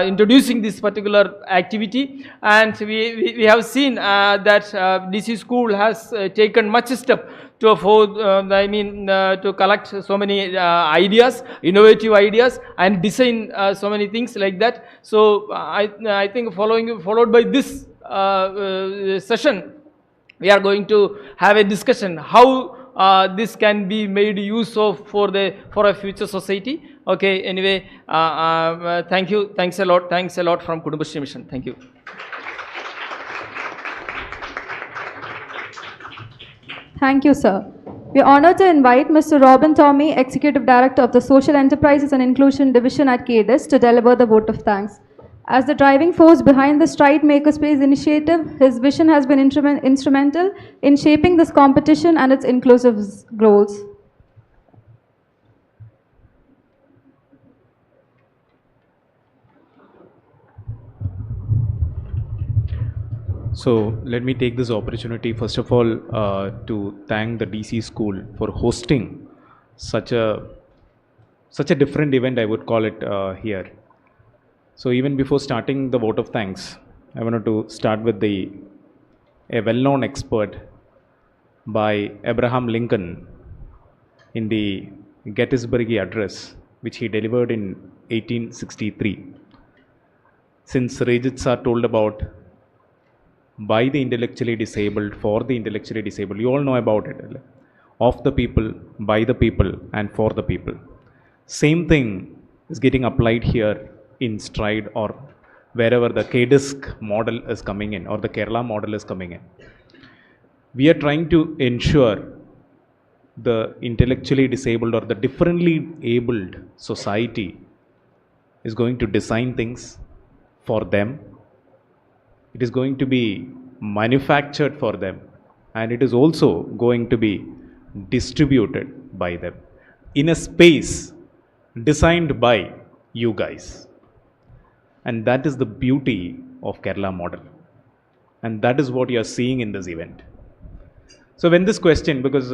introducing this particular activity. And we have seen that DC School has taken much step to to collect so many ideas, innovative ideas, and design so many things like that. So I think followed by this session, we are going to have a discussion how this can be made use of for a future society. Okay. Anyway, thank you. Thanks a lot from Kudumbashri Mission. Thank you. Thank you, sir. We are honored to invite Mr. Robin Tommy, Executive Director of the Social Enterprises and Inclusion Division at KDISC, to deliver the vote of thanks. As the driving force behind the Stride Makerspace initiative, his vision has been instrumental in shaping this competition and its inclusive goals. So let me take this opportunity first of all to thank the DC school for hosting such a different event, I would call it here. So even before starting the vote of thanks, I wanted to start with a well-known expert by Abraham Lincoln in the Gettysburg Address, which he delivered in 1863. Since Rajit sir told about by the intellectually disabled, for the intellectually disabled. You all know about it. Of the people, by the people, and for the people. Same thing is getting applied here in Stride or wherever the KDISC model is coming in or the Kerala model is coming in. We are trying to ensure the intellectually disabled or the differently abled society is going to design things for them. It is going to be manufactured for them, and it is also going to be distributed by them in a space designed by you guys. And that is the beauty of Kerala model. And that is what you are seeing in this event. So when this question, because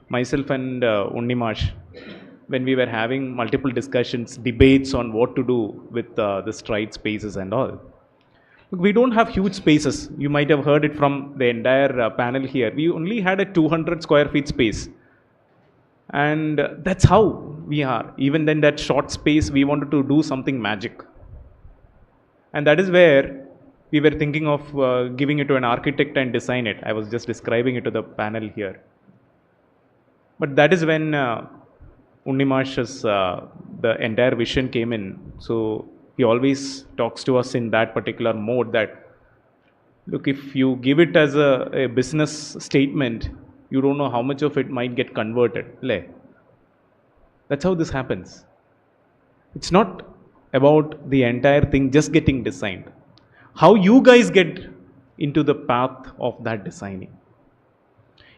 myself and Unnimash, when we were having multiple discussions, debates on what to do with the Stride spaces and all, we don't have huge spaces. You might have heard it from the entire panel here. We only had a 200 square feet space. And that's how we are. Even then that short space, we wanted to do something magic. And that is where we were thinking of giving it to an architect and design it. I was just describing it to the panel here. But that is when Unnimash's, the entire vision came in. So he always talks to us in that particular mode that, look, if you give it as a business statement, you don't know how much of it might get converted. That's how this happens. It's not about the entire thing just getting designed. How you guys get into the path of that designing.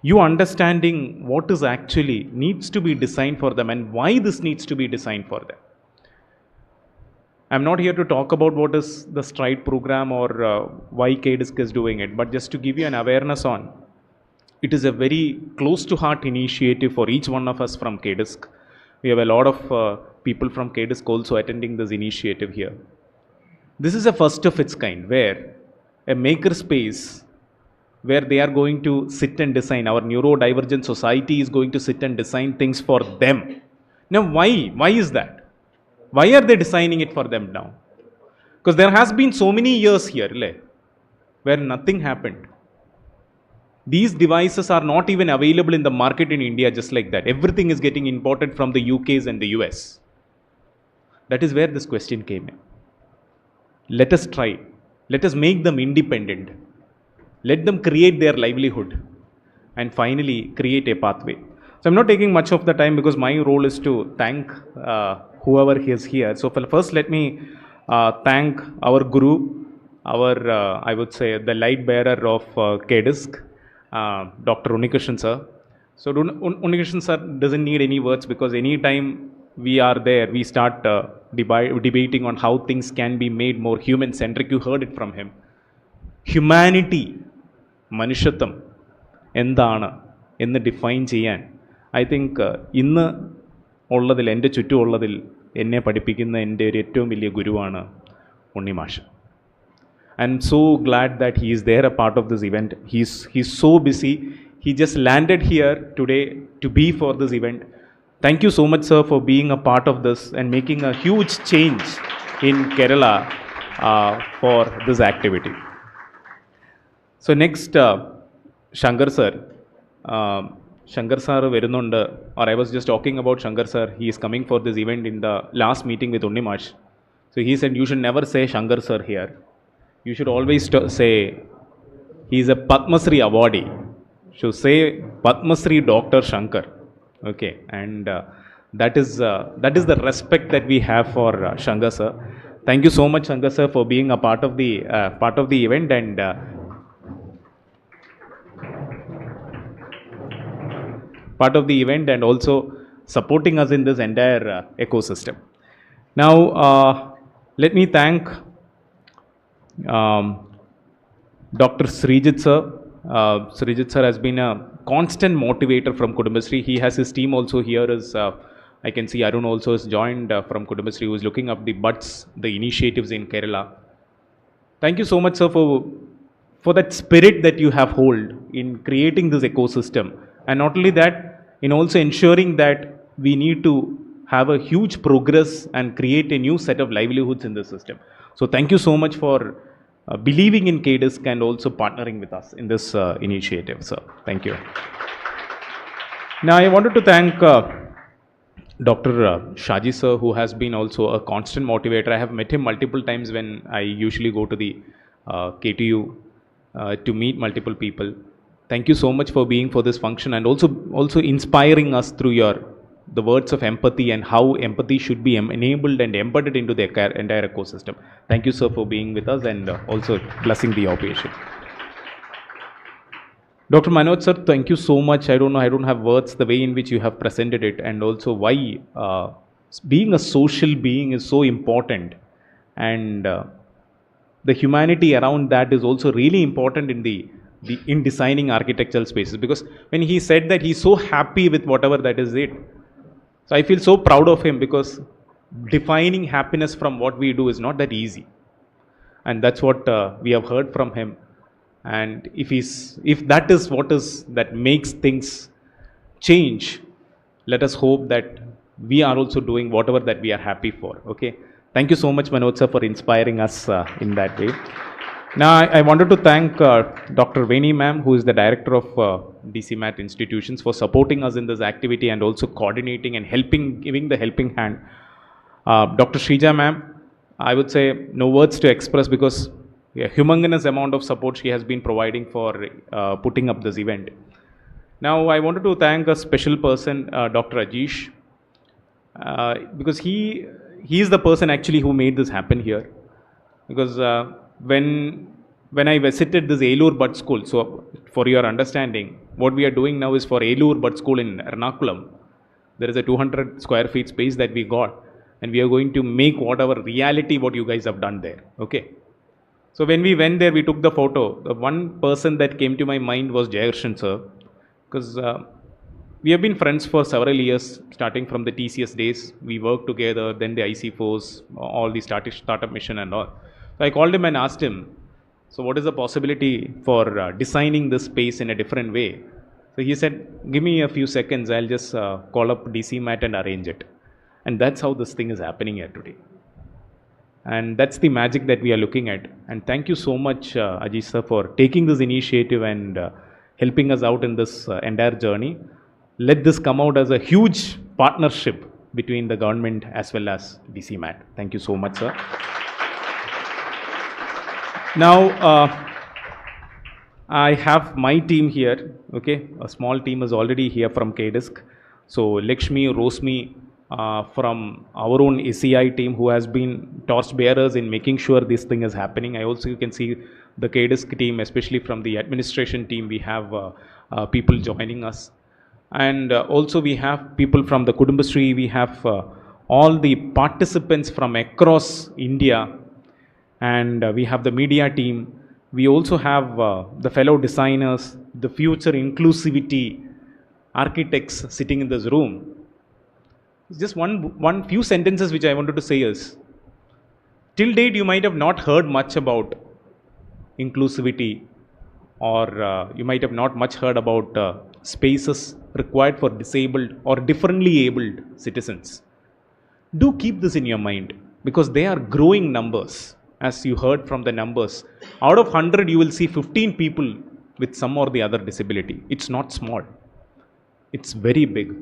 You understanding what is actually needs to be designed for them and why this needs to be designed for them. I'm not here to talk about what is the Stride program or why KDISC is doing it, but just to give you an awareness on, it is a very close to heart initiative for each one of us from KDISC. We have a lot of people from KDISC also attending this initiative here. This is a first of its kind, where a maker space where they are going to sit and design. Our neurodivergent society is going to sit and design things for them. Now, why? Why is that? Why are they designing it for them now? Because there has been so many years here where nothing happened. These devices are not even available in the market in India just like that. Everything is getting imported from the UKs and the US. That is where this question came in. Let us try. Let us make them independent. Let them create their livelihood and finally create a pathway. So I'm not taking much of the time because my role is to thank whoever is here. So first let me thank our guru, our I would say the light bearer of KDISC, Dr. Unnikrishan sir. So Unnikrishan sir doesn't need any words because anytime we are there, we start debating on how things can be made more human-centric. You heard it from him. Humanity, Manushatham, എന്താണ് എന്ന് define ചെയ്യാൻ I think ഇന്ന് ഉള്ളതിൽ എൻ്റെ ചുറ്റുമുള്ളതിൽ എന്നെ പഠിപ്പിക്കുന്ന എൻ്റെ ഒരു ഏറ്റവും വലിയ ഗുരുവാണ് Unnimash. I'm so glad that he is there a part of this event. He's so busy. He just landed here today to be for this event. Thank you so much, sir, for being a part of this and making a huge change in Kerala for this activity. So next, Shankar sir. Shankar sir വരുന്നുണ്ട്, or I was just talking about Shankar sir. He is coming for this event in the last meeting with Unnimash. So he said you should never say Shankar sir here. You should always say he is a Padma Shri awardee. So say Padma Shri Dr. Shankar. Okay, and that is the respect that we have for Shankar sir. Thank you so much, Shankar sir, for being a part of the event and also supporting us in this entire ecosystem. Now, let me thank Dr. Srijit sir. Srijit sir has been a constant motivator from Kudumbashree. He has his team also here. I can see Arun also has joined from Kudumbashree, who is looking up the butts, the initiatives in Kerala. Thank you so much, sir, for that spirit that you have hold in creating this ecosystem. And not only that, in also ensuring that we need to have a huge progress and create a new set of livelihoods in the system. So thank you so much for believing in KDISC and also partnering with us in this initiative, sir. Thank you. Now, I wanted to thank Dr. Shaji sir, who has been also a constant motivator. I have met him multiple times when I usually go to the KTU to meet multiple people. Thank you so much for being for this function and also inspiring us through the words of empathy and how empathy should be enabled and embedded into the entire ecosystem. Thank you, sir, for being with us and also blessing the operation. Dr. Manoj sir, thank you so much. I don't have words the way in which you have presented it and also why being a social being is so important and the humanity around that is also really important in designing architectural spaces, because when he said that he's so happy with whatever that is it, so I feel so proud of him, because defining happiness from what we do is not that easy, and that's what we have heard from him. And if that is that makes things change, let us hope that we are also doing whatever that we are happy for. Okay, thank you so much, Manoj sir, for inspiring us in that way. Now, I wanted to thank Dr. Veni ma'am, who is the director of DC Mat Institutions, for supporting us in this activity and also coordinating and giving the helping hand. Dr. Shrija ma'am, I would say no words to express, because a humongous amount of support she has been providing for putting up this event. Now, I wanted to thank a special person, Dr. Ajish, because he is the person actually who made this happen here. Because when I visited this Elur Bud School, so for your understanding, what we are doing now is for Elur Bud School in Ernakulam, there is a 200 square feet space that we got, and we are going to make whatever reality what you guys have done there. Okay. So when we went there, we took the photo. The one person that came to my mind was Jayarshan sir, because we have been friends for several years, starting from the TCS days. We worked together, then the IC4s, all the startup mission and all. So I called him and asked him, so what is the possibility for designing this space in a different way? So he said, give me a few seconds, I'll just call up DC Mat and arrange it. And that's how this thing is happening here today. And that's the magic that we are looking at. And thank you so much, Ajish sir, for taking this initiative and helping us out in this entire journey. Let this come out as a huge partnership between the government as well as DC Mat. Thank you so much, sir. Now, I have my team here. Okay, a small team is already here from KDISC. So Lakshmi, Rosmi, from our own ACI team, who has been torch bearers in making sure this thing is happening. I also, you can see the KDISC team, especially from the administration team, we have people joining us. And also we have people from the Kudumbashree, we have all the participants from across India, and we have the media team. We also have the fellow designers, the future inclusivity architects sitting in this room. Just one few sentences which I wanted to say is, till date you might have not heard much about inclusivity, or you might have not much heard about spaces required for disabled or differently abled citizens. Do keep this in your mind, because they are growing numbers. As you heard from the numbers, out of 100 you will see 15 people with some or the other disability. It's not small, it's very big.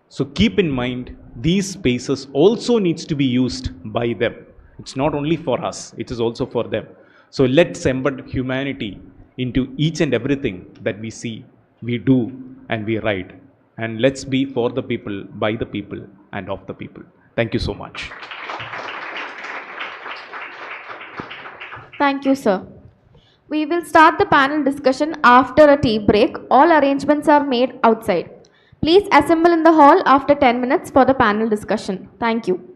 So keep in mind, these spaces also needs to be used by them. It's not only for us, it is also for them. So let's embed humanity into each and everything that we see, we do, and we write. And let's be for the people, by the people, and of the people. Thank you so much. Thank you, sir. We will start the panel discussion after a tea break. All arrangements are made outside. Please assemble in the hall after 10 minutes for the panel discussion. Thank you.